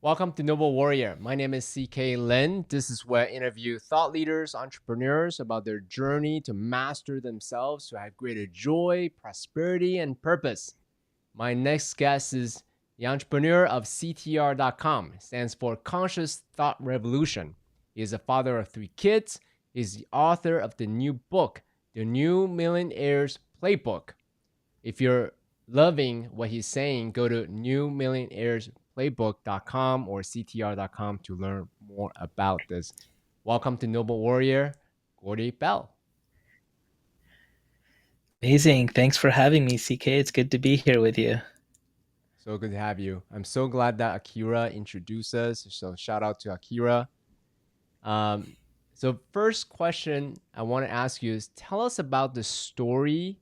Welcome to Noble Warrior. My name is CK Lin. This is where I interview thought leaders, entrepreneurs about their journey to master themselves to have greater joy, prosperity, and purpose. My next guest is the entrepreneur of CTR.com, stands for Conscious Thought Revolution. He is a father of three kids. He's the author of the new book, The New Millionaire's Playbook. If you're loving what he's saying, go to newmillionairesplaybook.com or ctr.com to learn more about this. Welcome to Noble Warrior, Gordy Bal. Amazing. Thanks for having me, CK. It's good to be here with you. So good to have you. I'm so glad that Akira introduced us. So shout out to Akira. Um, so first question I want to ask you is tell us about the story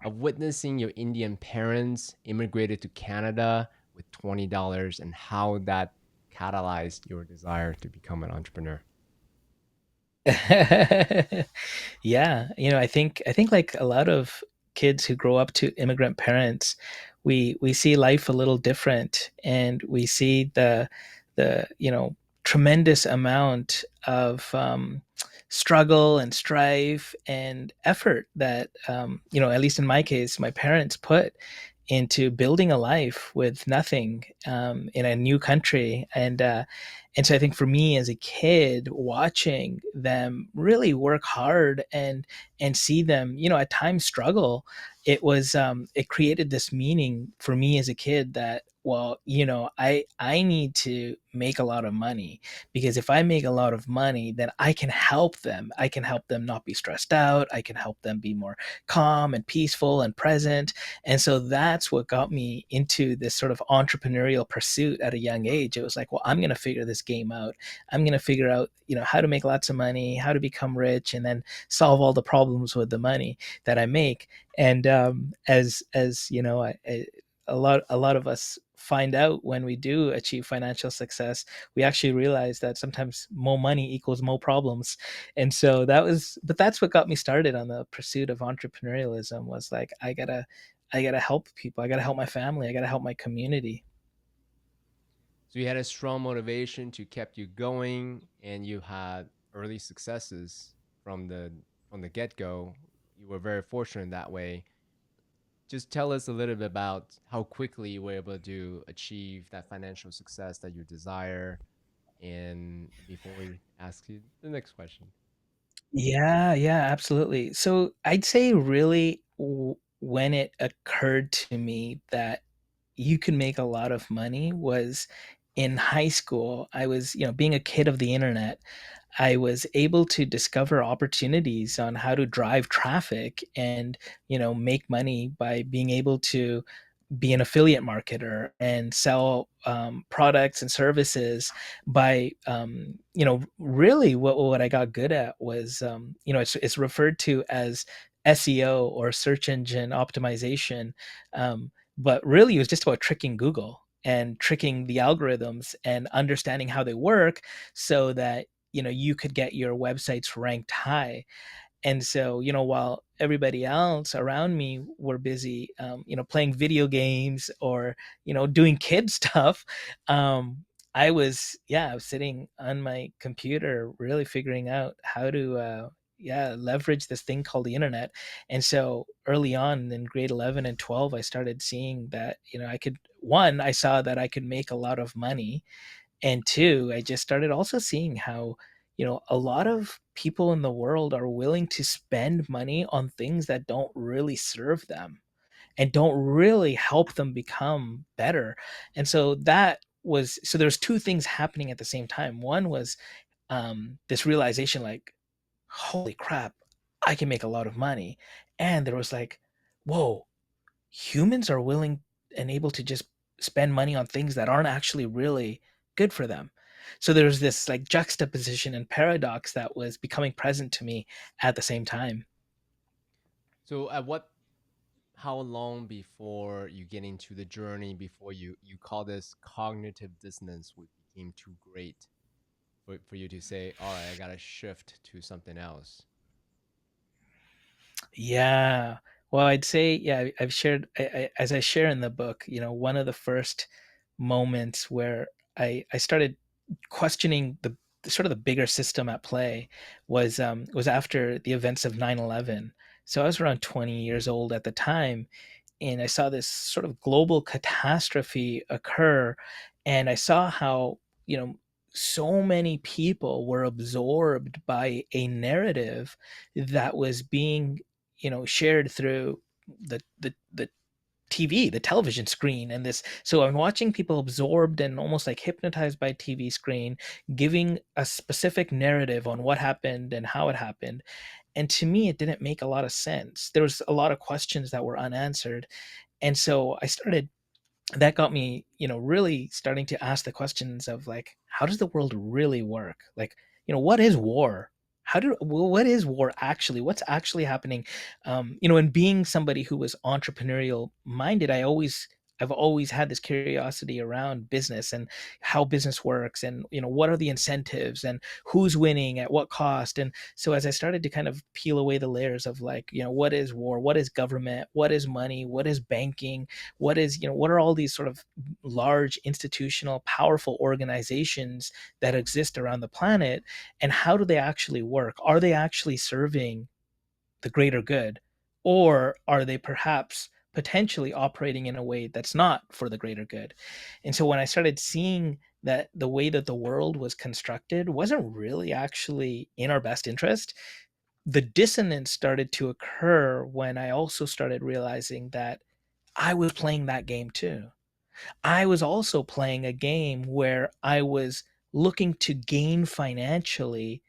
of witnessing your Indian parents immigrated to Canada with $20 and how that catalyzed your desire to become an entrepreneur. Yeah, I think like a lot of kids who grow up to immigrant parents, we see life a little different, and we see the tremendous amount of struggle and strife and effort that at least in my case, my parents put into building a life with nothing in a new country. And so I think for me as a kid, watching them really work hard and see them, at times struggle, it created this meaning for me as a kid that, well, I need to make a lot of money, because if I make a lot of money, then I can help them. I can help them not be stressed out. I can help them be more calm and peaceful and present. And so that's what got me into this sort of entrepreneurial pursuit at a young age. It was like, well, I'm going to figure this game out. I'm going to figure out, how to make lots of money, how to become rich, and then solve all the problems with the money that I make. And as you know, a lot of us find out when we do achieve financial success, we actually realize that sometimes more money equals more problems. And so but that's what got me started on the pursuit of entrepreneurialism, was like, I gotta help people. I gotta help my family. I gotta help my community. So you had a strong motivation to keep you going and you had early successes from the get-go. You were very fortunate that way. Just tell us a little bit about how quickly you were able to achieve that financial success that you desire and before we ask you the next question. Yeah, yeah, absolutely. So I'd say really when it occurred to me that you can make a lot of money was in high school. I was, being a kid of the internet, I was able to discover opportunities on how to drive traffic and, make money by being able to be an affiliate marketer and sell products and services by really what I got good at was it's referred to as SEO, or search engine optimization. But really it was just about tricking Google and tricking the algorithms and understanding how they work, so that you could get your websites ranked high. And so, while everybody else around me were busy, playing video games or, doing kid stuff, I was sitting on my computer, really figuring out how to, leverage this thing called the internet. And so early on in grade 11 and 12, I started seeing that, I saw that I could make a lot of money. And two, I just started also seeing how, a lot of people in the world are willing to spend money on things that don't really serve them and don't really help them become better. And so there's two things happening at the same time. One was this realization, like, holy crap, I can make a lot of money. And there was like, whoa, humans are willing and able to just spend money on things that aren't actually really good for them. So there's this like juxtaposition and paradox that was becoming present to me at the same time. So at what how long before you get into the journey before you call this cognitive dissonance would became too great for you to say, all right, I gotta shift to something else? Yeah. Well, I'd say, yeah, as I share in the book, one of the first moments where I started questioning the sort of the bigger system at play was after the events of 9/11. So I was around 20 years old at the time, and I saw this sort of global catastrophe occur, and I saw how, so many people were absorbed by a narrative that was being, shared through the TV, the television screen, and this. So I'm watching people absorbed and almost like hypnotized by TV screen, giving a specific narrative on what happened and how it happened. And to me, it didn't make a lot of sense. There was a lot of questions that were unanswered, and so I started that got me, really starting to ask the questions of like, how does the world really work? Like, what is war? What is war actually? What's actually happening? And being somebody who was entrepreneurial minded, I've always had this curiosity around business and how business works, and what are the incentives and who's winning at what cost. And so as I started to kind of peel away the layers of like, what is war? What is government? What is money? What is banking? What are all these sort of large institutional powerful organizations that exist around the planet, and how do they actually work? Are they actually serving the greater good, or are they perhaps potentially operating in a way that's not for the greater good? And so when I started seeing that the way that the world was constructed wasn't really actually in our best interest, the dissonance started to occur when I also started realizing that I was playing that game too. I was also playing a game where I was looking to gain financially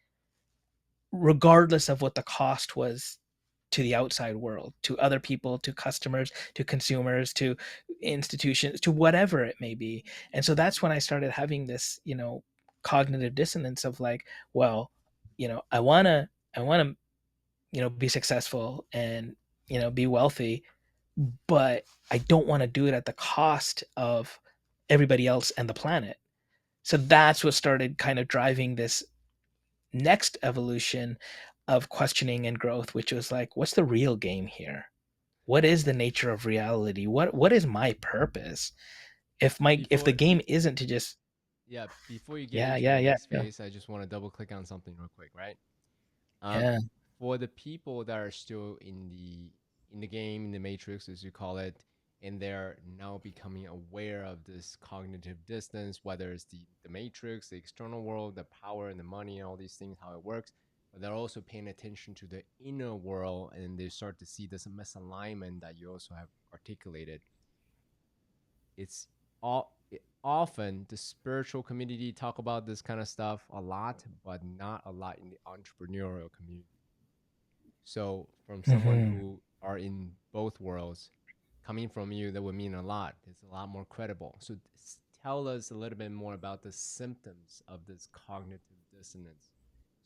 regardless of what the cost was to the outside world, to other people, to customers, to consumers, to institutions, to whatever it may be. And so that's when I started having this, cognitive dissonance of like, well, I want to, be successful and, be wealthy, but I don't want to do it at the cost of everybody else and the planet. So that's what started kind of driving this next evolution of questioning and growth, which was like, what's the real game here? What is the nature of reality? What is my purpose? If the Before game isn't to just yeah, before you get yeah, into yeah, the yeah, next yeah, phase, I just want to double click on something real quick, right? Um, yeah. for the people that are still in the game, in the matrix, as you call it, and they're now becoming aware of this cognitive distance, whether it's the matrix, the external world, the power and the money, and all these things, how it works, but they're also paying attention to the inner world, and they start to see this misalignment that you also have articulated. It's often the spiritual community talk about this kind of stuff a lot, but not a lot in the entrepreneurial community. So from someone Hmm. who are in both worlds, coming from you, that would mean a lot. It's a lot more credible. So tell us a little bit more about the symptoms of this cognitive dissonance,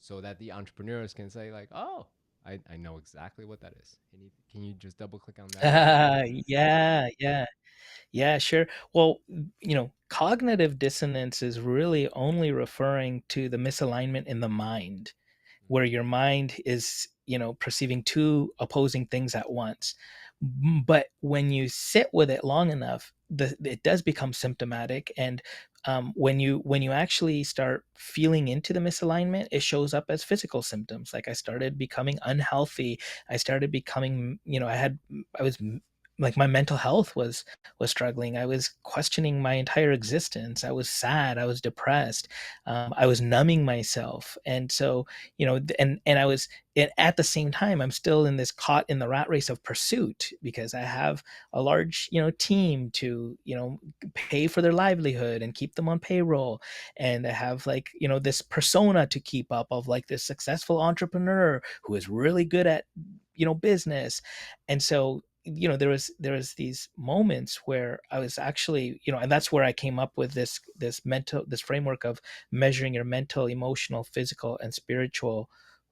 so that the entrepreneurs can say like, oh, I know exactly what that is. Can you just double click on that real quick? Yeah, yeah. Yeah, sure. Well, cognitive dissonance is really only referring to the misalignment in the mind, where your mind is, perceiving two opposing things at once. But when you sit with it long enough, it does become symptomatic. And when you actually start feeling into the misalignment, it shows up as physical symptoms. Like I started becoming unhealthy. I started becoming, I was like my mental health was struggling. I was questioning my entire existence. I was sad. I was depressed. I was numbing myself. And so, and I was, and at the same time, I'm still in this caught in the rat race of pursuit because I have a large, team to, pay for their livelihood and keep them on payroll. And I have like, this persona to keep up of like this successful entrepreneur who is really good at, business. And so, there was these moments where I was actually, and that's where I came up with this framework of measuring your mental, emotional, physical, and spiritual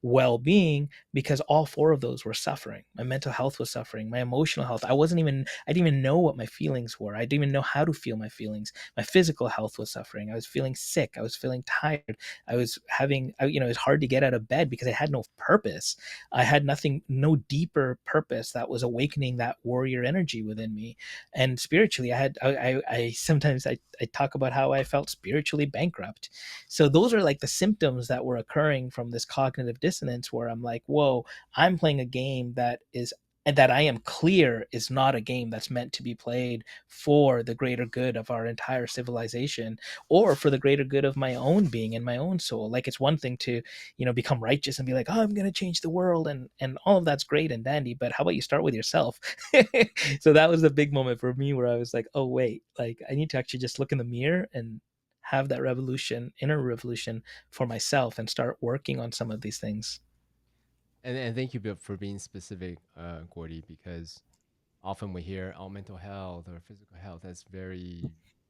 well-being, because all four of those were suffering. My mental health was suffering, my emotional health, I didn't even know what my feelings were. I didn't even know how to feel my feelings. My physical health was suffering. I was feeling sick, I was feeling tired. I was having, it was hard to get out of bed because I had no purpose. I had nothing, no deeper purpose that was awakening that warrior energy within me. And spiritually, I sometimes I talk about how I felt spiritually bankrupt. So those are like the symptoms that were occurring from this cognitive dissonance, where I'm like, whoa, I'm playing a game that is, and that I am clear is not a game that's meant to be played for the greater good of our entire civilization, or for the greater good of my own being and my own soul. Like, it's one thing to, become righteous and be like, oh, I'm going to change the world, and all of that's great and dandy, but how about you start with yourself? So that was the big moment for me, where I was like, oh wait, like I need to actually just look in the mirror and have that revolution, inner revolution, for myself, and start working on some of these things. And thank you for being specific, Gordy, because often we hear, oh, mental health or physical health, that's very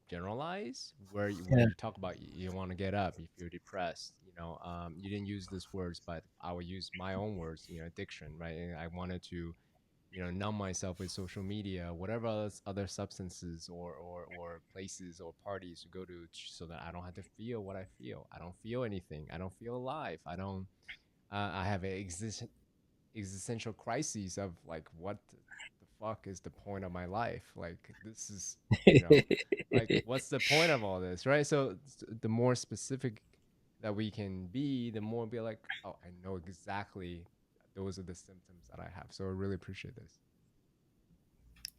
generalized. Where Yeah. you talk about, you want to get up if you're depressed, you didn't use these words, but I will use my own words, addiction, right? And I wanted to, numb myself with social media, whatever other substances or places or parties to go to, so that I don't have to feel what I feel. I don't feel anything. I don't feel alive. I don't. I have existential crises of like, what the fuck is the point of my life? Like, this is, like, what's the point of all this, right? So the more specific that we can be, the more be like, oh, I know exactly those are the symptoms that I have. So I really appreciate this.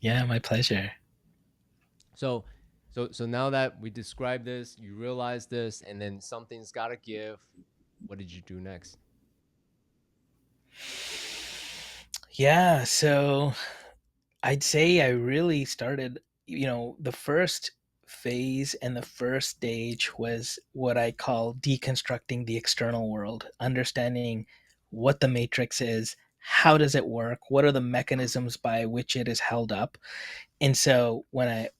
Yeah, my pleasure. So so now that we described this, you realize this, and then something's got to give. What did you do next? Yeah, so I'd say I really started, the first phase and the first stage was what I call deconstructing the external world, understanding what the matrix is, how does it work, what are the mechanisms by which it is held up. And so when I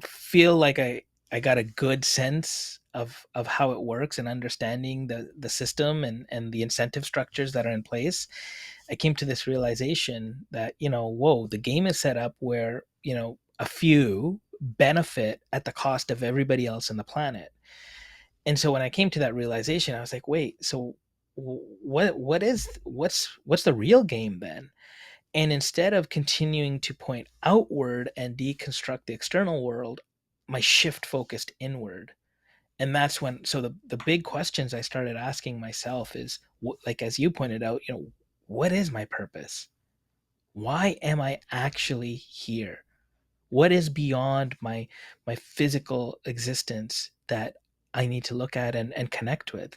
feel like I got a good sense of how it works, and understanding the system and the incentive structures that are in place, I came to this realization that, whoa, the game is set up where, a few benefit at the cost of everybody else on the planet. And so when I came to that realization, I was like, wait, so what's the real game then? And instead of continuing to point outward and deconstruct the external world, my shift focused inward. And that's when, so the big questions I started asking myself is, like, as you pointed out, what is my purpose? Why am I actually here? What is beyond my physical existence that I need to look at and connect with?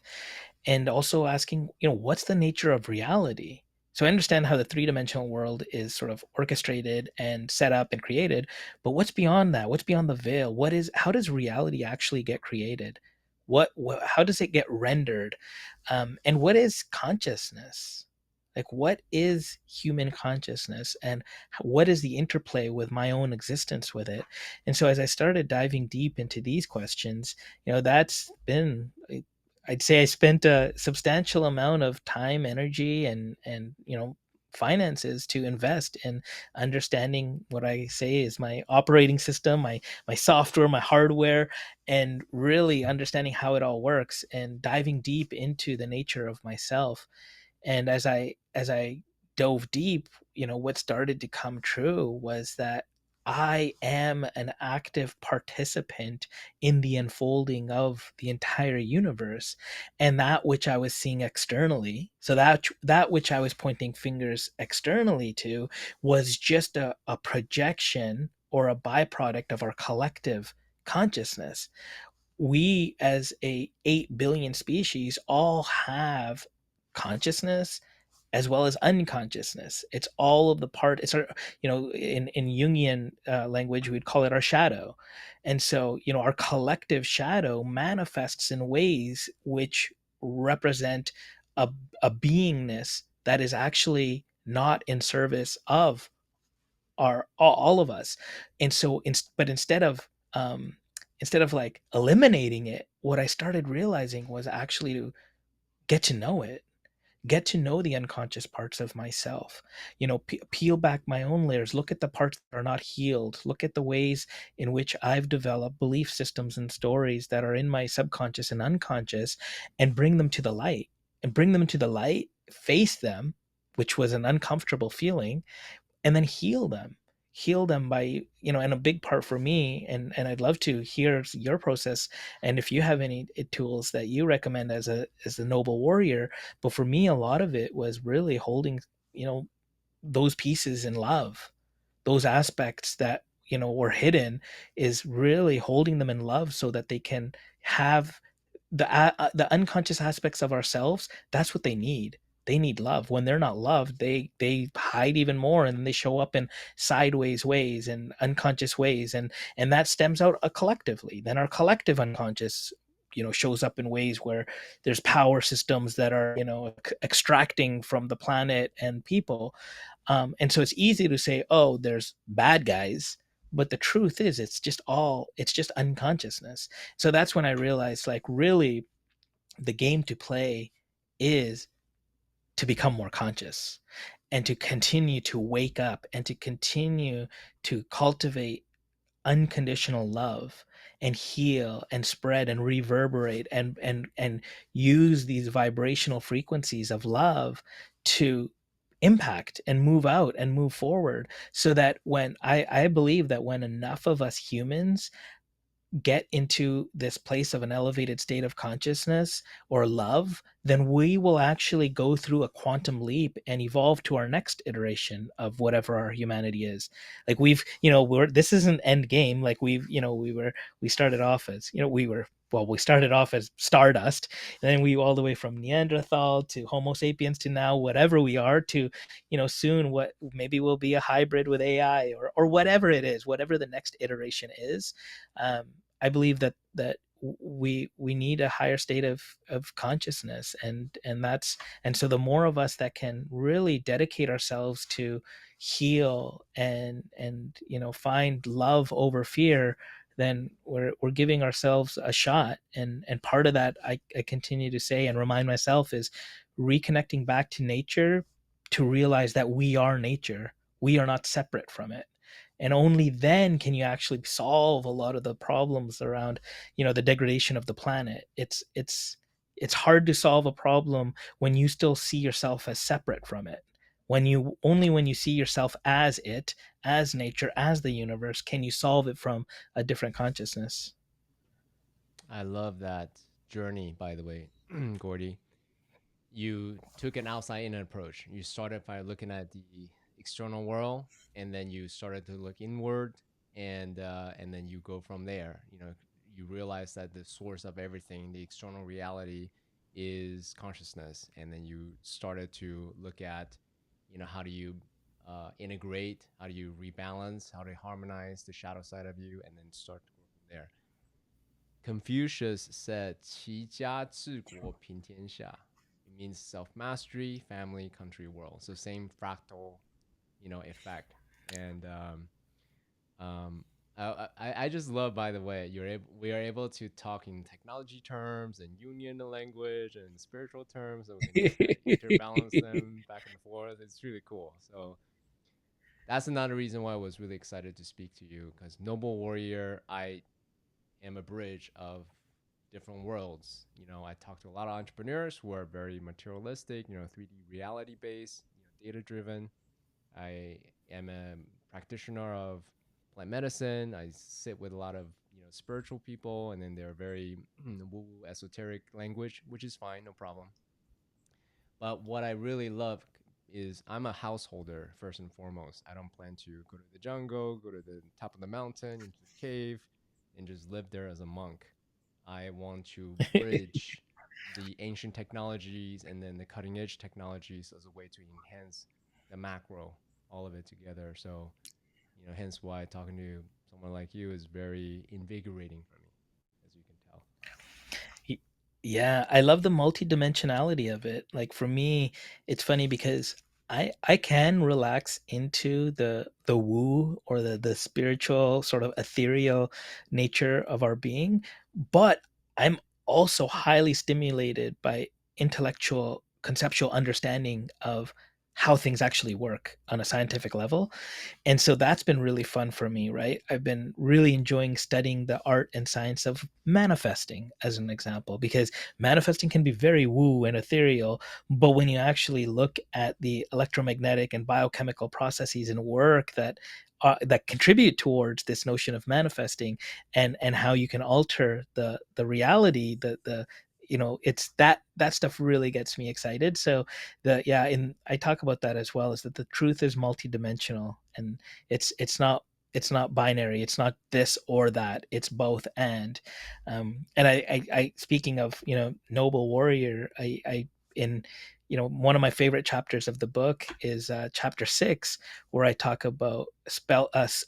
And also asking, what's the nature of reality? So I understand how the three-dimensional world is sort of orchestrated and set up and created, but what's beyond that? What's beyond the veil? How does reality actually get created? How does it get rendered? And what is consciousness? Like, what is human consciousness, and what is the interplay with my own existence with it? And so as I started diving deep into these questions, that's been, I'd say I spent a substantial amount of time, energy, and finances to invest in understanding what I say is my operating system, my software, my hardware, and really understanding how it all works, and diving deep into the nature of myself. And as I dove deep, what started to come true was that I am an active participant in the unfolding of the entire universe. And that which I was seeing externally, so that which I was pointing fingers externally to, was just a projection or a byproduct of our collective consciousness. We, as a 8 billion species, all have consciousness as well as unconsciousness. It's all of the part. It's our, in Jungian language, we'd call it our shadow. And so, our collective shadow manifests in ways which represent a, a beingness that is actually not in service of our all of us. And so, but instead of like eliminating it, what I started realizing was actually to get to know it, get to know the unconscious parts of myself, peel back my own layers, look at the parts that are not healed, look at the ways in which I've developed belief systems and stories that are in my subconscious and unconscious, and bring them to the light, face them, which was an uncomfortable feeling, and then heal them by, and a big part for me, and I'd love to hear your process, and if you have any tools that you recommend as a noble warrior. But for me, a lot of it was really holding, you know those pieces in love, those aspects that were hidden, is really holding them in love so that they can have the unconscious aspects of ourselves. That's what they need. They need love. When they're not loved, they hide even more, and they show up in sideways ways and unconscious ways, and that stems out collectively. Then our collective unconscious shows up in ways where there's power systems that are extracting from the planet and people. And so it's easy to say, oh, there's bad guys, but the truth is it's just unconsciousness. So that's when I realized, like, really the game to play is to become more conscious, and to continue to wake up, and to continue to cultivate unconditional love, and heal and spread and reverberate, and use these vibrational frequencies of love to impact and move out and move forward. So that when I believe that when enough of us humans get into this place of an elevated state of consciousness or love, then we will actually go through a quantum leap and evolve to our next iteration of whatever our humanity is. Like, this is an end game. Like, we started off as, we started off as stardust, and then we all the way from Neanderthal to Homo sapiens to now whatever we are, to, soon what maybe will be a hybrid with AI, or whatever it is, whatever the next iteration is. I believe that we need a higher state of consciousness, and so the more of us that can really dedicate ourselves to heal and find love over fear, then we're giving ourselves a shot. And part of that, I continue to say and remind myself, is reconnecting back to nature, to realize that we are nature. We are not separate from it, and only then can you actually solve a lot of the problems around the degradation of the planet. It's hard to solve a problem when you still see yourself as separate from it. When you see yourself as it, as nature, as the universe, can you solve it from a different consciousness. I love that journey, by the way, Gordy. You took an outside in approach. You started by looking at the external world, and then you started to look inward, and then you go from there. You realize that the source of everything, the external reality, is consciousness, and then you started to look at, how do you integrate, how do you rebalance, how do you harmonize the shadow side of you, and then start to go from there. Confucius said, 齐家治国平天下. It means self-mastery, family, country, world. So same fractal, effect. And um, I just love, by the way, we are able to talk in technology terms and union language and spiritual terms, so we can just like interbalance them back and forth. It's really cool. So that's another reason why I was really excited to speak to you, because Noble Warrior, I am a bridge of different worlds. I talk to a lot of entrepreneurs who are very materialistic, 3D reality based, data driven. I am a practitioner of plant medicine. I sit with a lot of spiritual people, and then they're very woo esoteric language, which is fine, no problem. But what I really love is I'm a householder first and foremost. I don't plan to go to the jungle, go to the top of the mountain, into the cave, and just live there as a monk. I want to bridge the ancient technologies and then the cutting edge technologies as a way to enhance the macro, all of it together. So, hence why talking to someone like you is very invigorating for me, as you can tell. Yeah, I love the multidimensionality of it. Like, for me, it's funny because I can relax into the woo, or the spiritual sort of ethereal nature of our being, but I'm also highly stimulated by intellectual conceptual understanding of how things actually work on a scientific level. And so that's been really fun for me, right? I've been really enjoying studying the art and science of manifesting, as an example, because manifesting can be very woo and ethereal, but when you actually look at the electromagnetic and biochemical processes and work that contribute towards this notion of manifesting, and how you can alter the reality, the it's that stuff really gets me excited. So the yeah and I talk about that as well, is that the truth is multidimensional, and it's not binary, it's not this or that, it's both. And I speaking of noble warrior, I in one of my favorite chapters of the book is chapter 6, where I talk about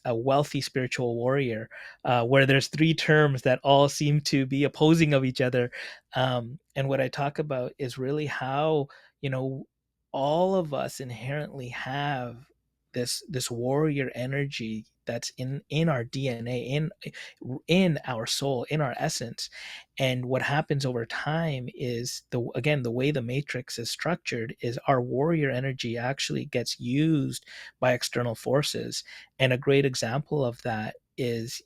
a wealthy spiritual warrior, where there's three terms that all seem to be opposing of each other. And what I talk about is really how you know all of us inherently have this warrior energy that's in our DNA, in our soul, in our essence. And what happens over time is, the way the matrix is structured is our warrior energy actually gets used by external forces. And a great example of that is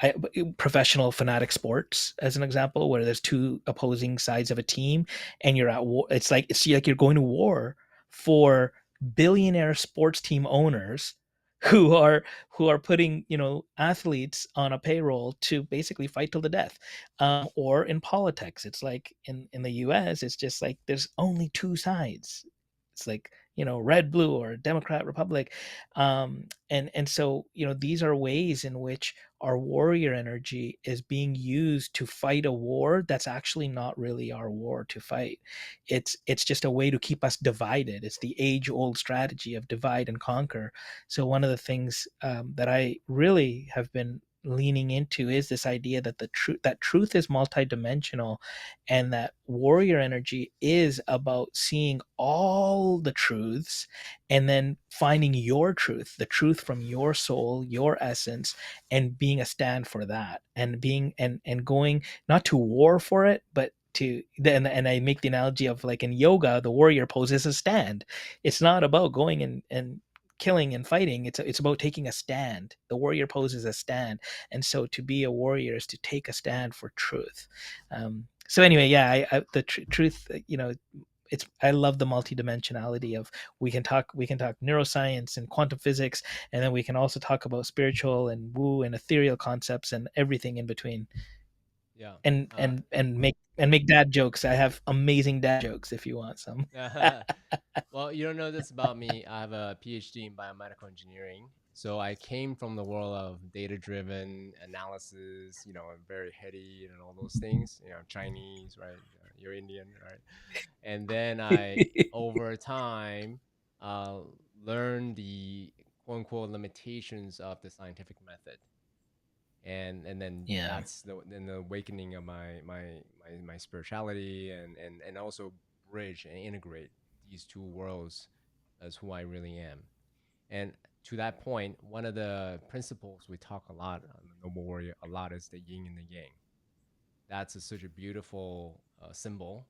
I, professional fanatic sports, as an example, where there's two opposing sides of a team, and you're at war. It's like you're going to war for billionaire sports team owners who are putting athletes on a payroll to basically fight till the death. Or in politics, it's like in the U.S., it's just like there's only two sides. It's like red, blue, or Democrat, Republic. And so these are ways in which our warrior energy is being used to fight a war that's actually not really our war to fight. It's just a way to keep us divided. It's the age old strategy of divide and conquer. So one of the things that I really have been leaning into is this idea that truth is multidimensional, and that warrior energy is about seeing all the truths, and then finding your truth, the truth from your soul, your essence, and being a stand for that, and being and going not to war for it, but to then. And I make the analogy of, like, in yoga, the warrior pose is a stand. It's not about going and killing and fighting. It's about taking a stand. The warrior pose is a stand. And so to be a warrior is to take a stand for truth. So anyway, yeah, the truth, it's I love the multidimensionality of, we can talk neuroscience and quantum physics, and then we can also talk about spiritual and woo and ethereal concepts and everything in between. Yeah. And make dad jokes. I have amazing dad jokes if you want some. Well, you don't know this about me. I have a PhD in biomedical engineering. So I came from the world of data driven analysis, and very heady and all those things, Chinese, right? You're Indian, right? And then over time, uh, learned the quote unquote limitations of the scientific method. And then Yeah. that's the awakening of my spirituality, and also bridge and integrate these two worlds as who I really am. And to that point, one of the principles we talk a lot on the Noble Warrior a lot is the yin and the yang. That's such a beautiful symbol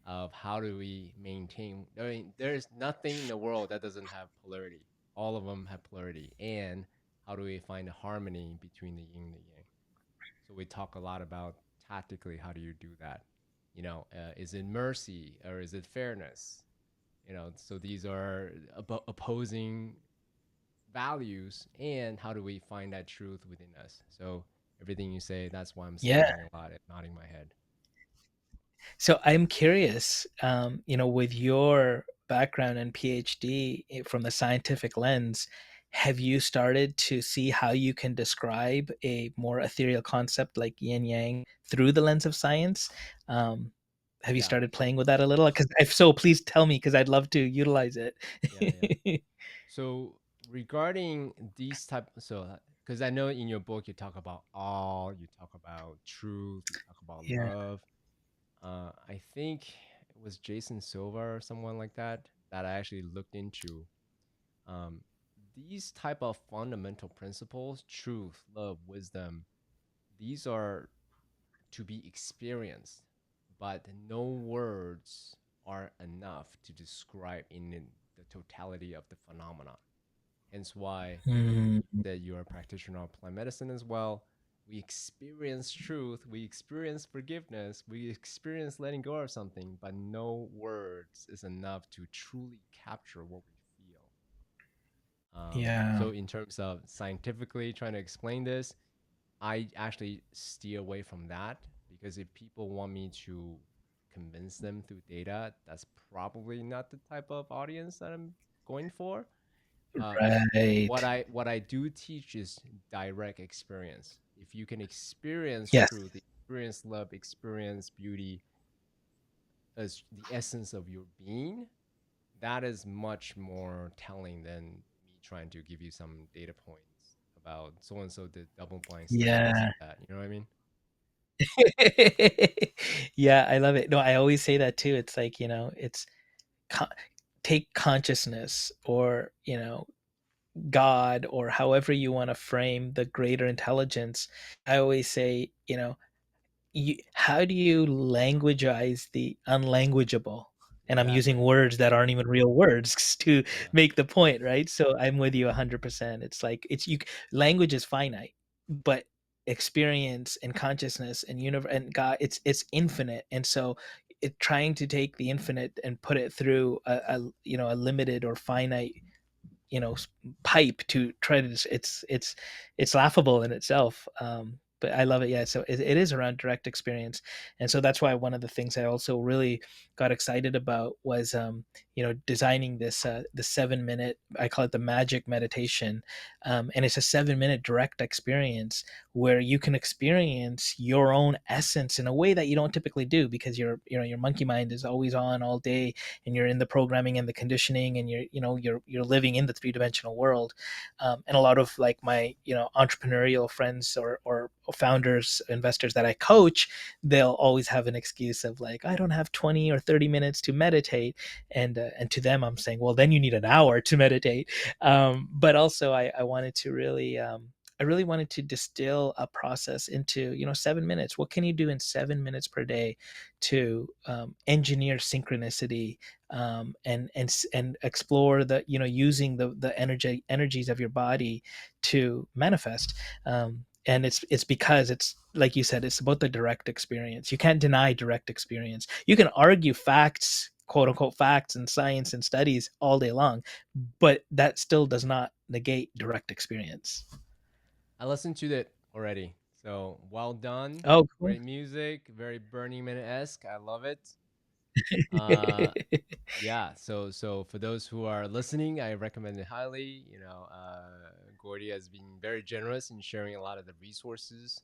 of how do we maintain. I mean, there's nothing in the world that doesn't have polarity. All of them have polarity. And how do we find a harmony between the yin and the yang? So we talk a lot about tactically, how do you do that? Is it mercy or is it fairness? So these are opposing values, and how do we find that truth within us? So everything you say, that's why I'm Yeah. smiling a lot and nodding my head. So I'm curious, with your background and PhD, from the scientific lens, have you started to see how you can describe a more ethereal concept like yin yang through the lens of science? Um, have you Yeah, started playing with that a little? Because if so, please tell me, because I'd love to utilize it. yeah. So regarding these type, so because I know in your book you talk about all, you talk about truth, you talk about Yeah. love. I think it was Jason Silva or someone like that that I actually looked into. Um, these type of fundamental principles, truth, love, wisdom, these are to be experienced, but no words are enough to describe in the totality of the phenomenon. Hence why Mm, that you're a practitioner of plant medicine as well. We experience truth, we experience forgiveness, we experience letting go of something, but no words is enough to truly capture what we feel. yeah. So, in terms of scientifically trying to explain this, I actually steer away from that because if people want me to convince them through data, that's probably not the type of audience that I'm going for. Uh, what Right. I do teach is direct experience. If you can experience Yes. truth, experience love, experience beauty as the essence of your being, that is much more telling than me trying to give you some data points about so and so did double blind study this Yeah. and that. You know what I mean? Yeah, I love it. No, I always say that too. It's like, it's con- take consciousness, or, God, or however you want to frame the greater intelligence. I always say, how do you languageize the unlanguageable? And I'm using Exactly. words that aren't even real words to Yeah. make the point, right? So I'm with you 100%. It's like, language is finite, but experience and consciousness and universe and God, it's infinite. And so trying to take the infinite and put it through a limited or finite, you know pipe to try to it's laughable in itself. But I love it. Yeah, so it is around direct experience. And so that's why one of the things I also really got excited about was designing this the 7 minute, I call it the magic meditation. And it's a 7 minute direct experience where you can experience your own essence in a way that you don't typically do, because your monkey mind is always on all day, and you're in the programming and the conditioning, and you're living in the three-dimensional world. And a lot of like my entrepreneurial friends, or founders, investors that I coach, they'll always have an excuse of like, I don't have 20 or 30 minutes to meditate. And to them I'm saying, well, then you need an hour to meditate. But also I wanted to really I really wanted to distill a process into 7 minutes. What can you do in 7 minutes per day to engineer synchronicity, and explore the using the energies of your body to manifest. And it's because it's like you said, it's about the direct experience. You can't deny direct experience. You can argue facts, quote unquote facts, and science and studies all day long, but that still does not negate direct experience. I listened to it already. So well done. Oh, cool. Great music. Very Burning Man esque. I love it. Uh, yeah. So for those who are listening, I recommend it highly. Gordy has been very generous in sharing a lot of the resources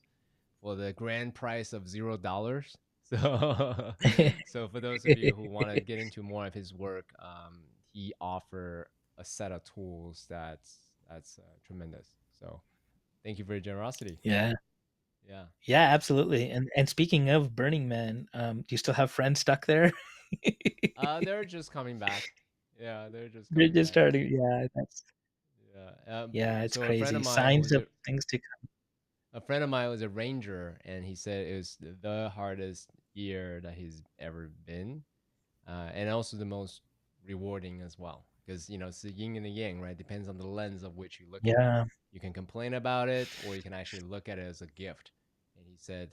for the grand price of $0. So, so for those of you who want to get into more of his work, he offer a set of tools that's tremendous. So, thank you for your generosity. Yeah. Yeah. Yeah, absolutely. And speaking of Burning Man, do you still have friends stuck there? They're just coming back. Yeah, they're just They're coming just back. starting. Yeah, that's Yeah. yeah, it's So a friend crazy. of mine Signs who's of things to come. a friend of mine was a ranger, and he said it was the hardest year that he's ever been, and also the most rewarding as well. Because it's the yin and the yang, right? Depends on the lens of which you look at it. Yeah, You can complain about it, or you can actually look at it as a gift. And he said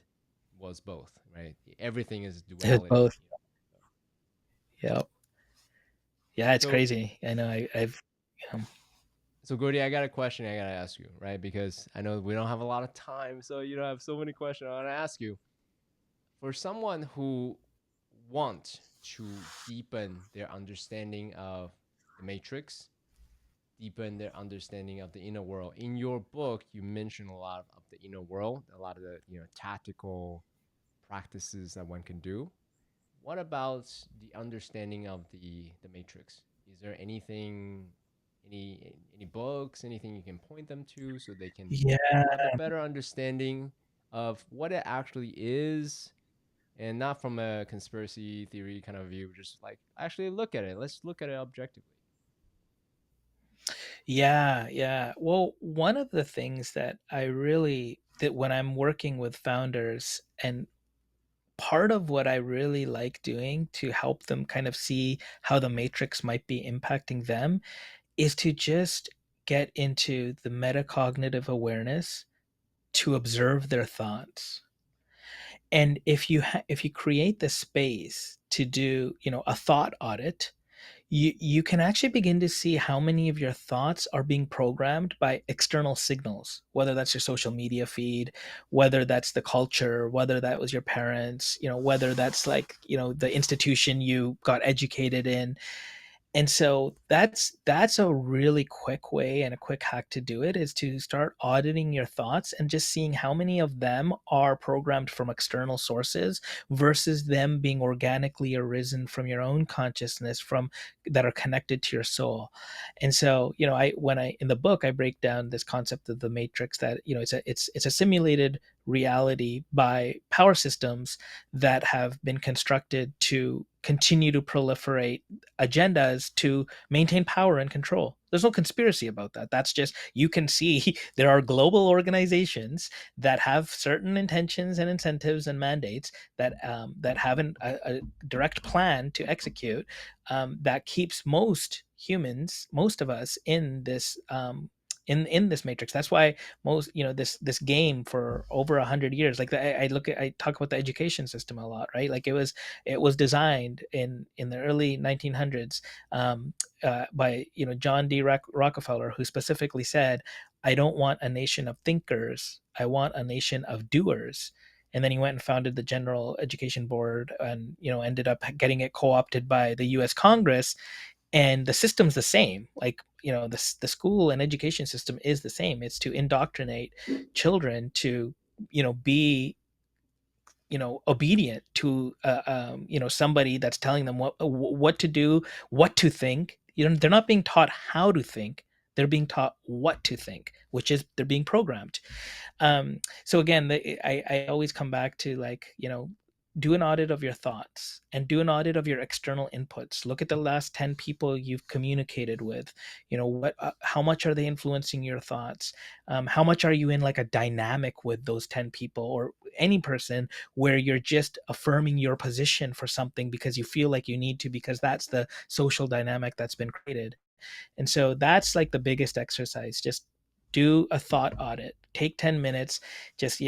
was both, right? Everything is it's duality. both. Yeah, yeah, it's So crazy. I know. I've um, so Gordy, I got a question I gotta ask you, right? Because I know we don't have a lot of time, so I have so many questions I want to ask you. For someone who want to deepen their understanding of the matrix, deepen their understanding of the inner world. In your book, you mention a lot of the inner world, a lot of the tactical practices that one can do. What about the understanding of the matrix? Is there anything, any books, anything you can point them to so they can yeah, have a better understanding of what it actually is, and not from a conspiracy theory kind of view, just like actually look at it. Let's look at it objectively. yeah, yeah. Well, one of the things that I really that when I'm working with founders, and part of what I really like doing to help them kind of see how the matrix might be impacting them is to just get into the metacognitive awareness to observe their thoughts. And if you create the space to do, a thought audit, you can actually begin to see how many of your thoughts are being programmed by external signals, whether that's your social media feed, whether that's the culture, whether that was your parents, whether that's like, the institution you got educated in. And so that's a really quick way and a quick hack to do it, is to start auditing your thoughts and just seeing how many of them are programmed from external sources versus them being organically arisen from your own consciousness, from that are connected to your soul. And so, I when I in the book I break down this concept of the matrix, that it's a simulated reality by power systems that have been constructed to continue to proliferate agendas to maintain power and control. There's no conspiracy about that. That's just, you can see there are global organizations that have certain intentions and incentives and mandates that have a direct plan to execute, that keeps most humans, most of us, in this in this matrix. That's why most, this game for over 100 years, like I talk about the education system a lot, right? Like it was designed in the early 1900s, by John D. Rockefeller, who specifically said, "I don't want a nation of thinkers. I want a nation of doers." And then he went and founded the General Education Board, and ended up getting it co-opted by the U.S. Congress. And the system's the same. Like, the school and education system is the same. It's to indoctrinate children to be obedient to somebody that's telling them what to do, what to think. They're not being taught how to think, they're being taught what to think, which is they're being programmed. So again, I always come back to, like, do an audit of your thoughts and do an audit of your external inputs. Look at the last 10 people you've communicated with. How much are they influencing your thoughts? How much are you in like a dynamic with those 10 people or any person, where you're just affirming your position for something because you feel like you need to, because that's the social dynamic that's been created. And so that's like the biggest exercise. Just do a thought audit. Take 10 minutes, just,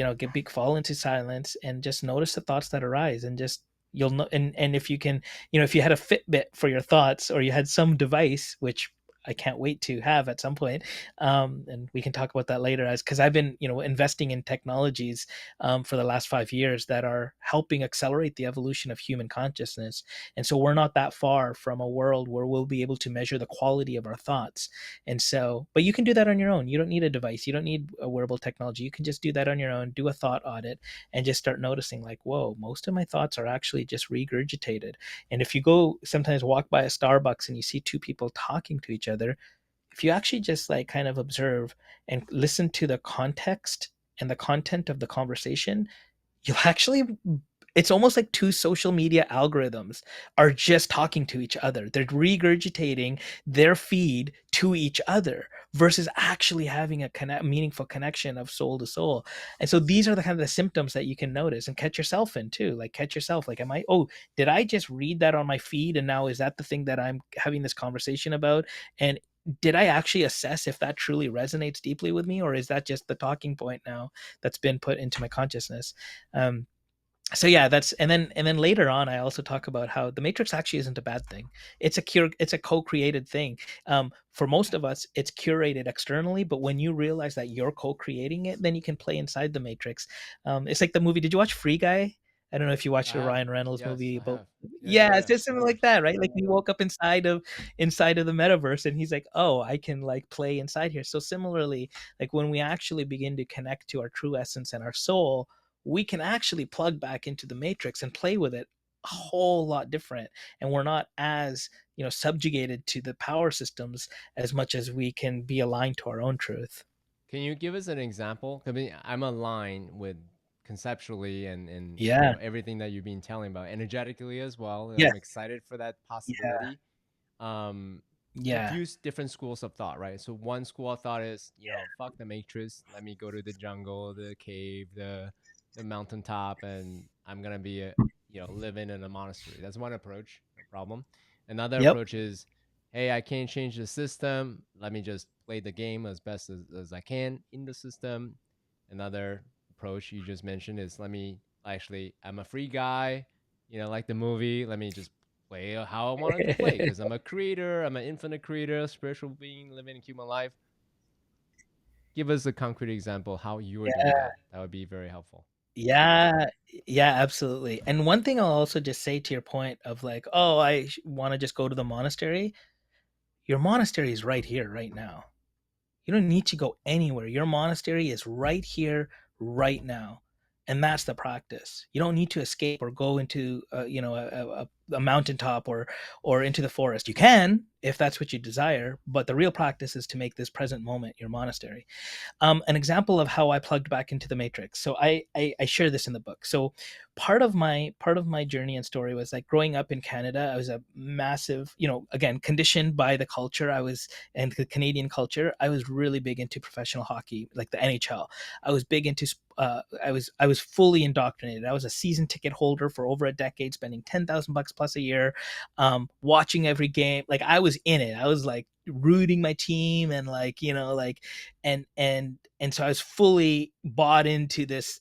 fall into silence and just notice the thoughts that arise, and just, you'll know. And if you can, if you had a Fitbit for your thoughts, or you had some device, which I can't wait to have at some point. And we can talk about that later, as because I've been, investing in technologies for the last 5 years that are helping accelerate the evolution of human consciousness. And so we're not that far from a world where we'll be able to measure the quality of our thoughts. And so, but you can do that on your own. You don't need a device. You don't need a wearable technology. You can just do that on your own. Do a thought audit and just start noticing, like, whoa, most of my thoughts are actually just regurgitated. And if you go sometimes walk by a Starbucks and you see two people talking to each other, if you actually just like kind of observe and listen to the context and the content of the conversation, you'll actually, it's almost like two social media algorithms are just talking to each other. They're regurgitating their feed to each other versus actually having a meaningful connection of soul to soul. And so these are the kind of the symptoms that you can notice and catch yourself in too. Like, catch yourself, like, did I just read that on my feed, and now is that the thing that I'm having this conversation about? And did I actually assess if that truly resonates deeply with me, or is that just the talking point now that's been put into my consciousness? So yeah, that's, and then later on I also talk about how the matrix actually isn't a bad thing. It's a co-created thing. For most of us it's curated externally, but when you realize that you're co-creating it, then you can play inside the matrix. It's like the movie, did you watch Free Guy? I don't know if you watched I the have. Ryan Reynolds Yes, movie I about, have. Yeah, yeah, yeah, it's yeah. just Of something like course. that, right? Like he woke up inside of the metaverse, and he's like, oh, I can like play inside here. So similarly, like when we actually begin to connect to our true essence and our soul, we can actually plug back into the matrix and play with it a whole lot different. And we're not as, subjugated to the power systems as much as we can be aligned to our own truth. Can you give us an example? I mean, I'm aligned with conceptually and Yeah. everything that you've been telling about energetically as well. Yes. I'm excited for that Yeah. possibility. Um, a Yeah. few different schools of thought, right? So one school of thought is, Yeah. fuck the matrix. Let me go to the jungle, the cave, the mountaintop, and I'm gonna be a, living in a monastery. That's one approach, no problem. Another Yep. approach is, hey, I can't change the system. Let me just play the game as best as I can in the system. Another approach you just mentioned is, let me actually, I'm a free guy, like the movie. Let me just play how I wanted to play because I'm a creator. I'm an infinite creator, spiritual being living a human life. Give us a concrete example how you are doing that. That would be very helpful. Yeah, yeah, absolutely. And one thing I'll also just say to your point of like, oh, I want to just go to the monastery. Your monastery is right here, right now. You don't need to go anywhere. Your monastery is right here, right now. And that's the practice. You don't need to escape or go into, a mountaintop or into the forest. You can if that's what you desire, but the real practice is to make this present moment your monastery. An example of how I plugged back into the matrix. So I share this in the book. So part of my journey and story was like growing up in Canada. I was a massive, again, conditioned by the culture I was and the Canadian culture. I was really big into professional hockey, like the NHL. I was big into I was fully indoctrinated. I was a season ticket holder for over a decade, spending $10,000 plus a year, watching every game. Like I was in it. I was like rooting my team and like like and so I was fully bought into this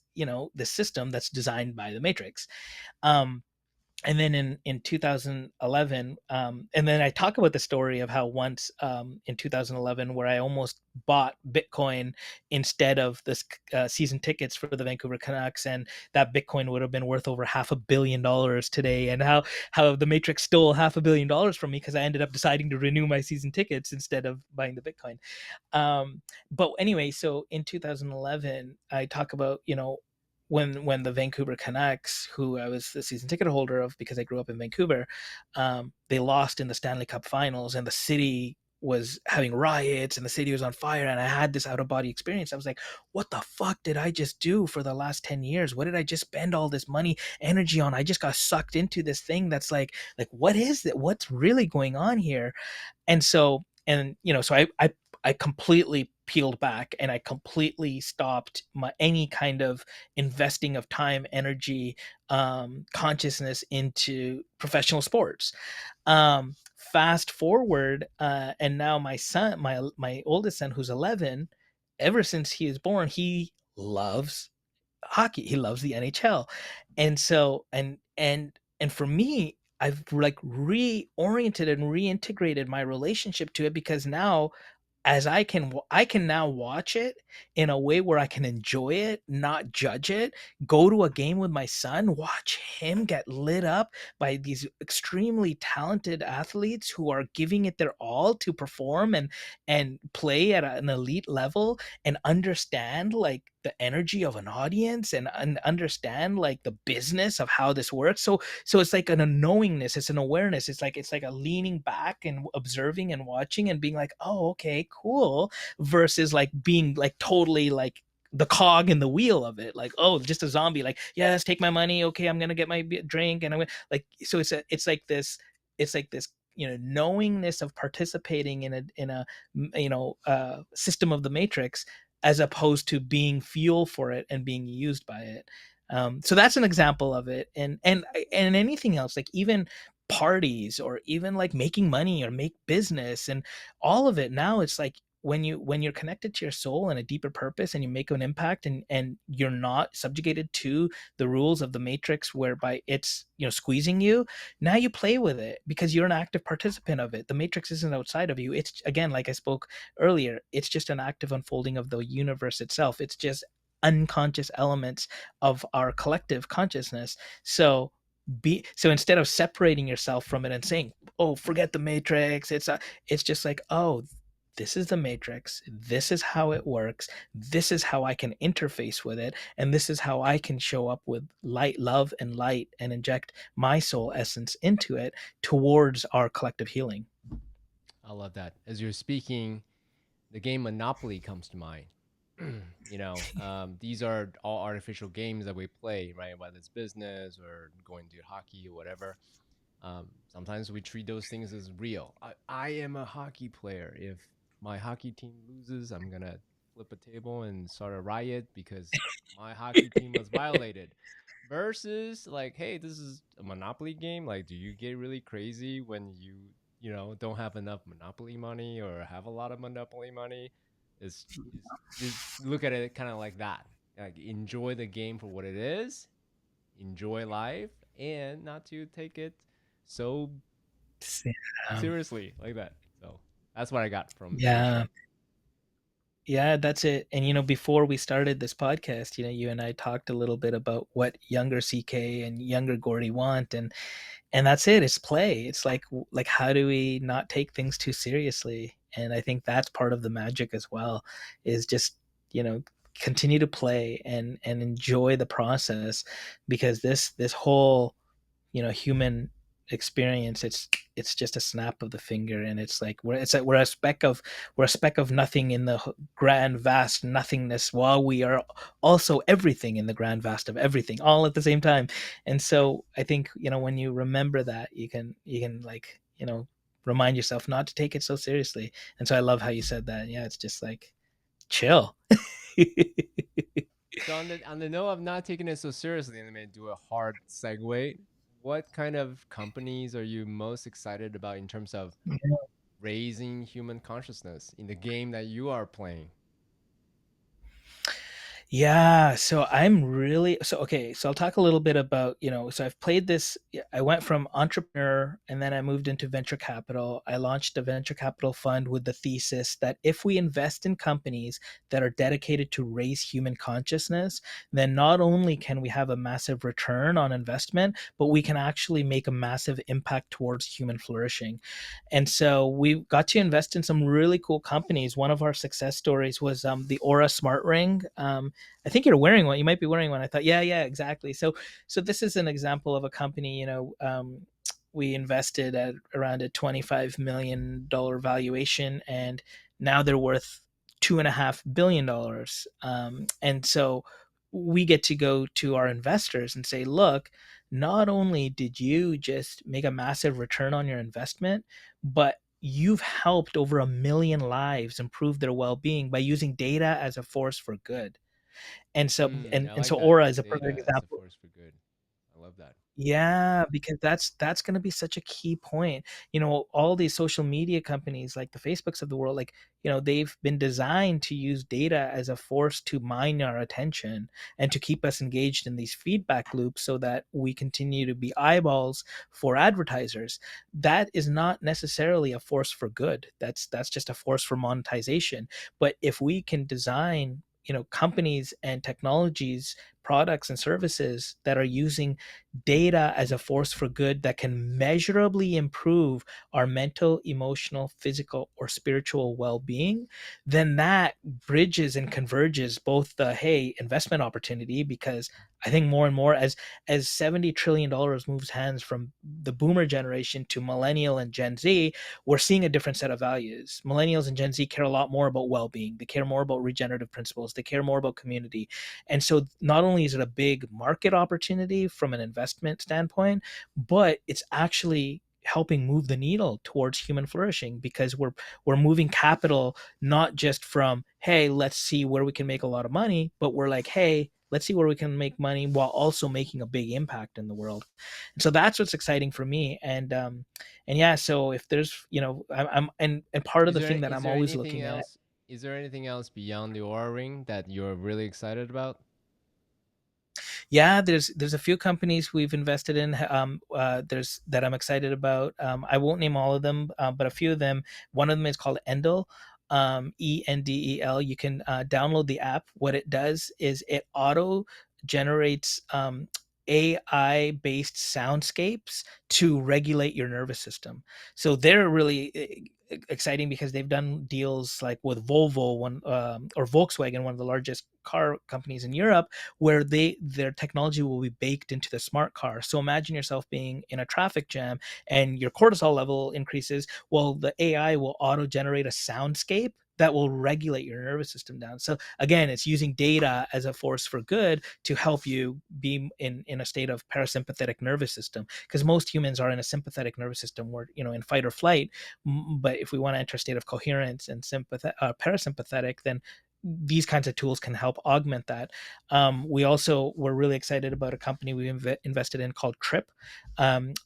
this system that's designed by the Matrix. um and then in 2011, and then I talk about the story of how once, in 2011, where I almost bought Bitcoin instead of this season tickets for the Vancouver Canucks, and that Bitcoin would have been worth over $500 million today, and how the Matrix stole $500 million from me because I ended up deciding to renew my season tickets instead of buying the Bitcoin. But anyway, so in 2011, I talk about when the Vancouver Canucks, who I was the season ticket holder of because I grew up in Vancouver, they lost in the Stanley Cup Finals, and the city was having riots and the city was on fire, and I had this out of body experience. I was like, what the fuck did I just do for the last 10 years? What did I just spend all this money, energy on? I just got sucked into this thing that's like what is it? What's really going on here? And so I completely peeled back and I completely stopped any kind of investing of time, energy, consciousness into professional sports. Fast forward, and now my son, my oldest son, who's 11, ever since he was born, he loves hockey. He loves the NHL. And so and for me, I've like reoriented and reintegrated my relationship to it because now as I can now watch it in a way where I can enjoy it, not judge it, go to a game with my son, watch him get lit up by these extremely talented athletes who are giving it their all to perform and play at an elite level and understand like the energy of an audience and understand like the business of how this works. So it's like an knowingness, it's an awareness, it's like a leaning back and observing and watching and being like, oh, okay, cool, versus like being like totally like the cog in the wheel of it, like, oh, just a zombie, like, yes, take my money, okay, I'm gonna get my drink, and I'm like, so it's like this knowingness of participating in a system of the matrix, as opposed to being fuel for it and being used by it. So that's an example of it, and anything else, like even parties or even like making money or make business and all of it. Now it's like when you're connected to your soul and a deeper purpose and you make an impact and you're not subjugated to the rules of the matrix whereby it's squeezing you. Now you play with it because you're an active participant of it. The matrix isn't outside of you. It's, again, like I spoke earlier, it's just an active unfolding of the universe itself. It's just unconscious elements of our collective consciousness. So instead of separating yourself from it and saying, oh, forget the matrix, it's just like, oh, this is the matrix, this is how it works, this is how I can interface with it, and this is how I can show up with light, love, and light, and inject my soul essence into it towards our collective healing. I love that. As you're speaking, the game Monopoly comes to mind. These are all artificial games that we play, right? Whether it's business or going to hockey or whatever. Sometimes we treat those things as real. I am a hockey player. If my hockey team loses, I'm gonna flip a table and start a riot because my hockey team was violated. Versus like, hey, this is a Monopoly game. Like, do you get really crazy when don't have enough Monopoly money or have a lot of Monopoly money? Is just look at it kind of like that. Like, enjoy the game for what it is, enjoy life, and not to take it so Um, seriously like that. So that's what I got from your yeah. share. Yeah, that's it. And before we started this podcast, you and I talked a little bit about what younger CK and younger Gordy want, and that's it. It's play. It's like how do we not take things too seriously? And I think that's part of the magic as well, is just, you know, continue to play and enjoy the process, because this whole, human experience, it's just a snap of the finger, and it's like we're a speck of nothing in the grand vast nothingness, while we are also everything in the grand vast of everything all at the same time. And so I think, when you remember that, you can like, remind yourself not to take it so seriously. And so I love how you said that. Yeah, it's just like chill. So on the note of not taking it so seriously, and I'm gonna do a hard segue. What kind of companies are you most excited about in terms of raising human consciousness in the game that you are playing? Yeah, so I'm really so okay. So I'll talk a little bit about, so I've played this. I went from entrepreneur and then I moved into venture capital. I launched a venture capital fund with the thesis that if we invest in companies that are dedicated to raise human consciousness, then not only can we have a massive return on investment, but we can actually make a massive impact towards human flourishing. And so we got to invest in some really cool companies. One of our success stories was the Aura Smart Ring. I think you're wearing one. You might be wearing one. I thought, yeah, yeah, exactly. So this is an example of a company. We invested at around a $25 million valuation, and now they're worth $2.5 billion. And so we get to go to our investors and say, look, not only did you just make a massive return on your investment, but you've helped over 1 million lives improve their well-being by using data as a force for good. And so I and like so that. Aura is a perfect Data as a example. force for good. I love that. Yeah, because that's going to be such a key point. All these social media companies like the Facebooks of the world, like, they've been designed to use data as a force to mine our attention and to keep us engaged in these feedback loops so that we continue to be eyeballs for advertisers. That is not necessarily a force for good. That's just a force for monetization. But if we can design, companies and technologies, products and services that are using data as a force for good that can measurably improve our mental, emotional, physical, or spiritual well-being, then that bridges and converges both the, hey, investment opportunity, because I think more and more, as $70 trillion moves hands from the boomer generation to millennial and Gen Z, we're seeing a different set of values. Millennials and Gen Z care a lot more about well-being. They care more about regenerative principles. They care more about community. And so not only is it a big market opportunity from an investment standpoint, but it's actually helping move the needle towards human flourishing, because we're moving capital not just from, hey, let's see where we can make a lot of money, but we're like, hey, let's see where we can make money while also making a big impact in the world. And so that's what's exciting for me. And yeah, so if there's, I'm and part of Is the there thing that is I'm there always anything looking at. else? Is there anything else beyond the Aura Ring that you're really excited about? Yeah, there's a few companies we've invested in. There's that I'm excited about. I won't name all of them, but a few of them. One of them is called Endel, Endel. You can download the app. What it does is it auto generates AI based soundscapes to regulate your nervous system. So they're really exciting because they've done deals like with Volvo, one or Volkswagen, one of the largest car companies in Europe, where their technology will be baked into the smart car. So imagine yourself being in a traffic jam and your cortisol level increases. Well, the AI will auto generate a soundscape that will regulate your nervous system down. So again, it's using data as a force for good to help you be in a state of parasympathetic nervous system, because most humans are in a sympathetic nervous system where, in fight or flight. But if we want to enter a state of coherence and parasympathetic, then these kinds of tools can help augment that. We also were really excited about a company we invested in called Trip,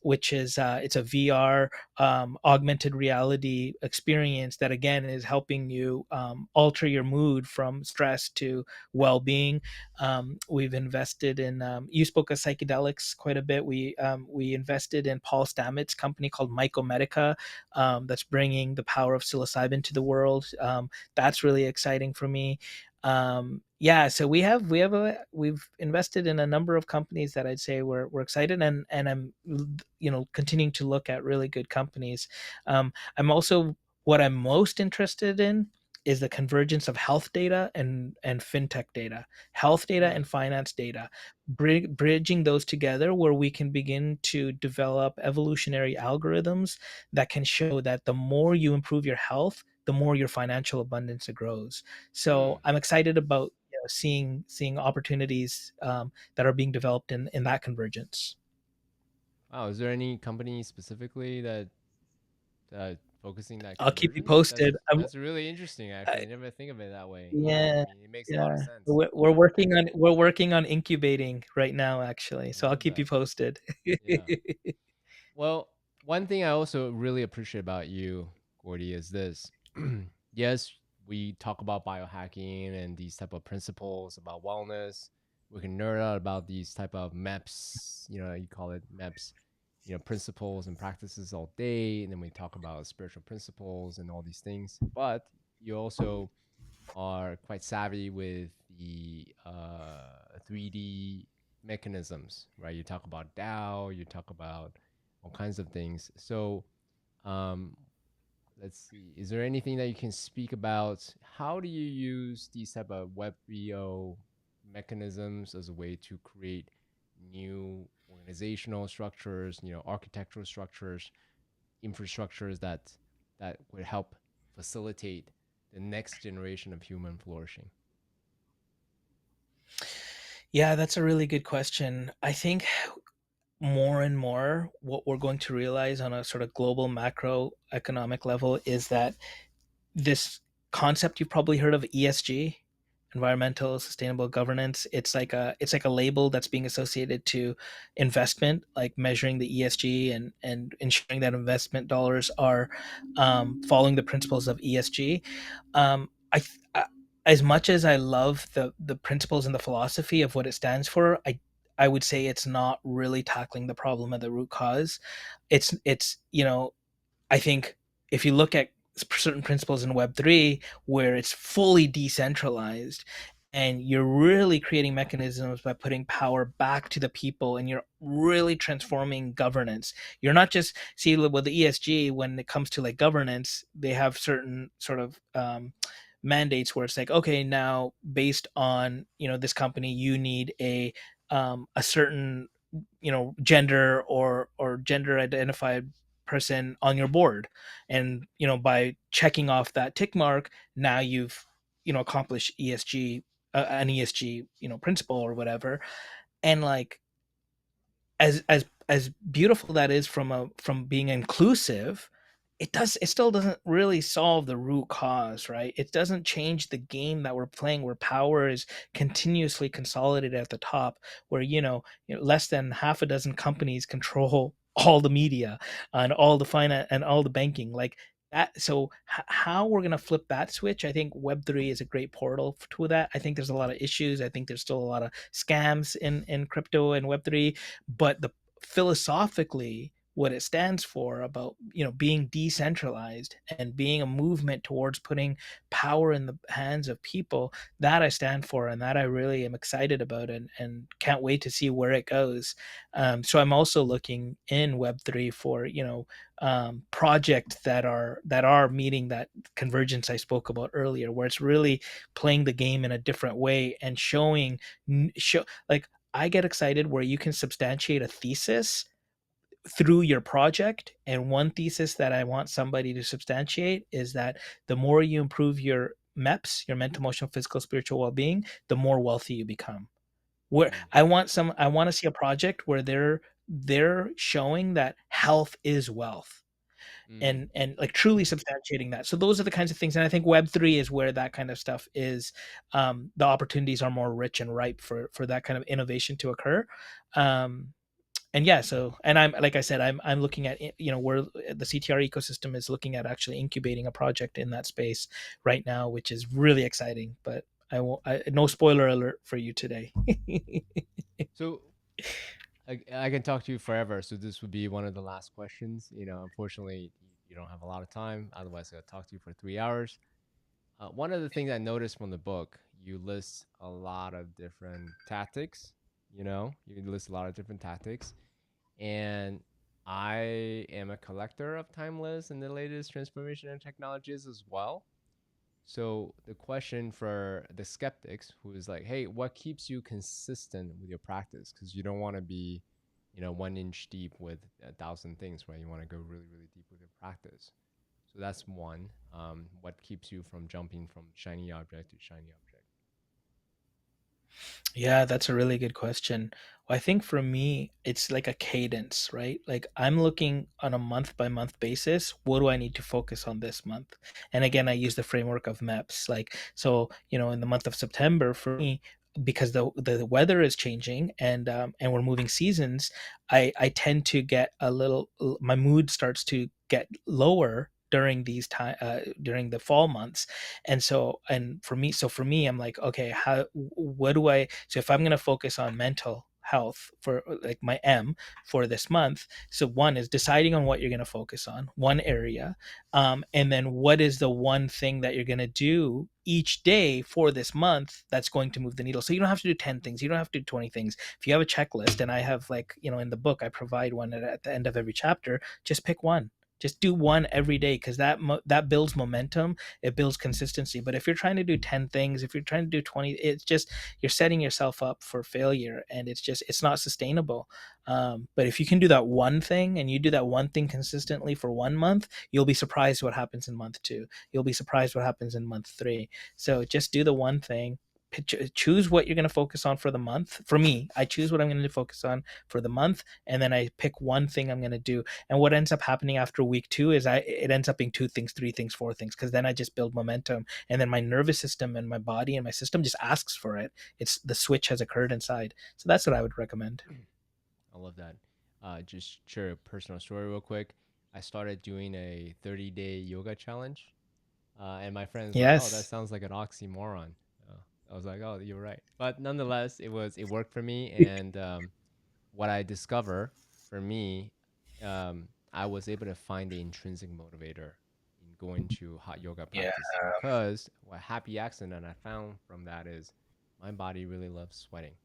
which is it's a VR augmented reality experience that again is helping you alter your mood from stress to well-being. We've invested in you spoke of psychedelics quite a bit. We invested in Paul Stamets' company called Mycomedica, that's bringing the power of psilocybin to the world. That's really exciting for me. Yeah, so we've invested in a number of companies that I'd say we're excited, and I'm continuing to look at really good companies. I'm also what I'm most interested in is the convergence of health data and fintech data, health data Hmm. and finance data, bridging those together where we can begin to develop evolutionary algorithms that can show that the more you improve your health, the more your financial abundance grows. So Hmm. I'm excited about seeing opportunities that are being developed in that convergence. Wow, is there any company specifically that focusing that I'll keep you convergence? posted. That's really interesting. Actually, I I, never think of it that way. Yeah, I yeah, mean, it makes a lot of yeah. sense. We're working on incubating right now, actually. I So I'll love keep you that. posted. Yeah. Well, one thing I also really appreciate about you, Gordy, is this. Yes, we talk about biohacking and these type of principles about wellness. We can nerd out about these type of MEPS, you call it MEPS, principles and practices all day. And then we talk about spiritual principles and all these things. But you also are quite savvy with the 3D mechanisms, right? You talk about DAO, you talk about all kinds of things. So, um, let's see. Is there anything that you can speak about? How do you use these type of Web 3.0 mechanisms as a way to create new organizational structures, architectural structures, infrastructures that would help facilitate the next generation of human flourishing? Yeah, that's a really good question. I think more and more what we're going to realize on a sort of global macroeconomic level is that this concept you've probably heard of ESG, environmental sustainable governance. It's like a label that's being associated to investment, like measuring the ESG and ensuring that investment dollars are following the principles of ESG. I as much as I love the principles and the philosophy of what it stands for, I would say it's not really tackling the problem at the root cause. It's I think if you look at certain principles in Web3 where it's fully decentralized and you're really creating mechanisms by putting power back to the people and you're really transforming governance. You're not just see with the ESG when it comes to like governance, they have certain sort of mandates where it's like, okay, now based on this company, you need a certain gender or gender identified person on your board, and by checking off that tick mark, now you've accomplished ESG, an ESG principle or whatever. And like as beautiful that is from being inclusive, it still doesn't really solve the root cause, right? It doesn't change the game that we're playing, where power is continuously consolidated at the top, where less than half a dozen companies control all the media and all the finance and all the banking, like that. So how we're going to flip that switch, I think Web3 is a great portal to that. I think there's a lot of issues. I think there's still a lot of scams in crypto and Web3, but the philosophically what it stands for about being decentralized and being a movement towards putting power in the hands of people, that I stand for, and that I really am excited about, and can't wait to see where it goes. So I'm also looking in Web3 for projects that are meeting that convergence I spoke about earlier, where it's really playing the game in a different way and show like I get excited where you can substantiate a thesis through your project. And one thesis that I want somebody to substantiate is that the more you improve your MEPS, your mental, emotional, physical, spiritual well-being, the more wealthy you become. Where Mm, I want to see a project where they're showing that health is wealth. Mm. and like truly substantiating that. So those are the kinds of things, and I think Web3 is where that kind of stuff is. The opportunities are more rich and ripe for that kind of innovation to occur. Um, and yeah, so and I'm like I said, I'm looking at where the CTR ecosystem is looking at actually incubating a project in that space right now, which is really exciting. But I won't. No spoiler alert for you today. So I can talk to you forever. So this would be one of the last questions. Unfortunately, you don't have a lot of time. Otherwise, I'll talk to you for 3 hours. One of the things I noticed from the book, you list a lot of different tactics. You list a lot of different tactics, and I am a collector of timeless and the latest transformation and technologies as well. So the question for the skeptics who is like, hey, what keeps you consistent with your practice? Because you don't want to be, 1 inch deep with 1,000 things, right? You want to go really, really deep with your practice. So that's one. What keeps you from jumping from shiny object to shiny object? Yeah, that's a really good question. Well, I think for me, it's like a cadence, right? Like I'm looking on a month by month basis. What do I need to focus on this month? And again, I use the framework of MEPS. Like, so, in the month of September for me, because the weather is changing and we're moving seasons, I tend to get a little, my mood starts to get lower during these time during the fall months. And for me, I'm like, okay, how what do I so if I'm going to focus on mental health for like my M for this month, so one is deciding on what you're going to focus on, one area, and then what is the one thing that you're going to do each day for this month that's going to move the needle. So you don't have to do 10 things, you don't have to do 20 things. If you have a checklist, and I have, like, in the book I provide one at the end of every chapter, just pick one, just do one every day, because that builds momentum, it builds consistency. But if you're trying to do 10 things, if you're trying to do 20, it's just, you're setting yourself up for failure, and it's not sustainable. But if you can do that one thing, and you do that one thing consistently for 1 month, you'll be surprised what happens in month two, you'll be surprised what happens in month three. So just do the one thing, choose what you're going to focus on for the month. For me, I choose what I'm going to focus on for the month, and then I pick one thing I'm going to do. And what ends up happening after week two is it ends up being two things, three things, four things, because then I just build momentum, and then my nervous system and my body and my system just asks for it. It's the switch has occurred inside. So that's what I would recommend. I love that. Just share a personal story real quick. I started doing a 30-day yoga challenge, and my friends like, "Oh, that Yes. sounds like an oxymoron." Uh, I was like, "Oh, you're right," but nonetheless, it worked for me. And what I discover for me, I was able to find the intrinsic motivator in going to hot yoga Yeah. practice because what happy accident I found from that is my body really loves sweating.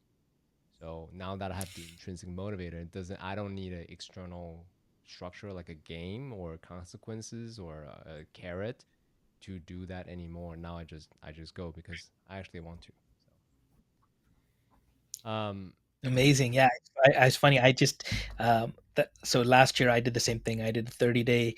So now that I have the intrinsic motivator, it doesn't. I don't need an external structure like a game or consequences or a carrot to do that anymore. Now I just go because I actually want to. So Amazing. Yeah. It's funny. I just, so last year I did the same thing. I did a 30-day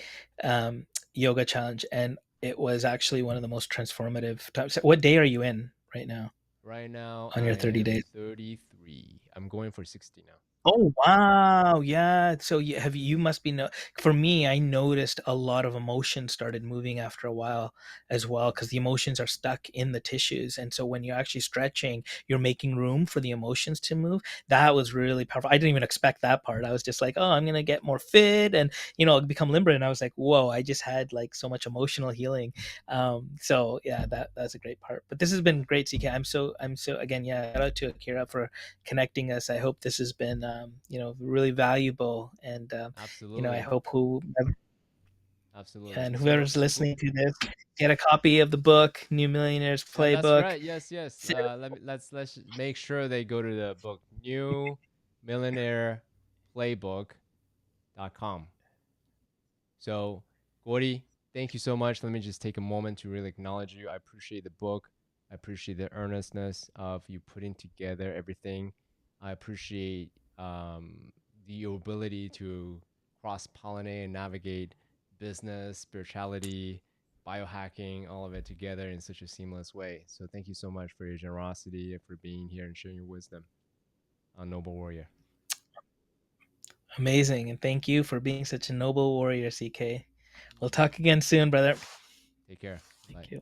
yoga challenge, and it was actually one of the most transformative times. What day are you in right now right now on I your 30 am days? 33. I'm going for 60 now. Oh, wow. Yeah. So you must be for me, I noticed a lot of emotion started moving after a while as well, because the emotions are stuck in the tissues. And so when you're actually stretching, you're making room for the emotions to move. That was really powerful. I didn't even expect that part. I was just like, oh, I'm going to get more fit and, become limber. And I was like, whoa, I just had like so much emotional healing. So yeah, that's a great part. But this has been great, CK. I'm so again, yeah, shout out to Akira for connecting us. I hope this has been, really valuable, and I Absolutely, hope absolutely. and So whoever's listening to this, get a copy of the book, New Millionaires that's Playbook. right. Yes, yes. Let's make sure they go to the book New Millionaire Playbook.com. So, Gordy, thank you so much. Let me just take a moment to really acknowledge you. I appreciate the book. I appreciate the earnestness of you putting together everything. I appreciate your ability to cross pollinate and navigate business, spirituality, biohacking, all of it together in such a seamless way. So, thank you so much for your generosity and for being here and sharing your wisdom on Noble Warrior. Amazing, and thank you for being such a noble warrior, CK. We'll talk again soon, brother. Take care. Bye. Thank you.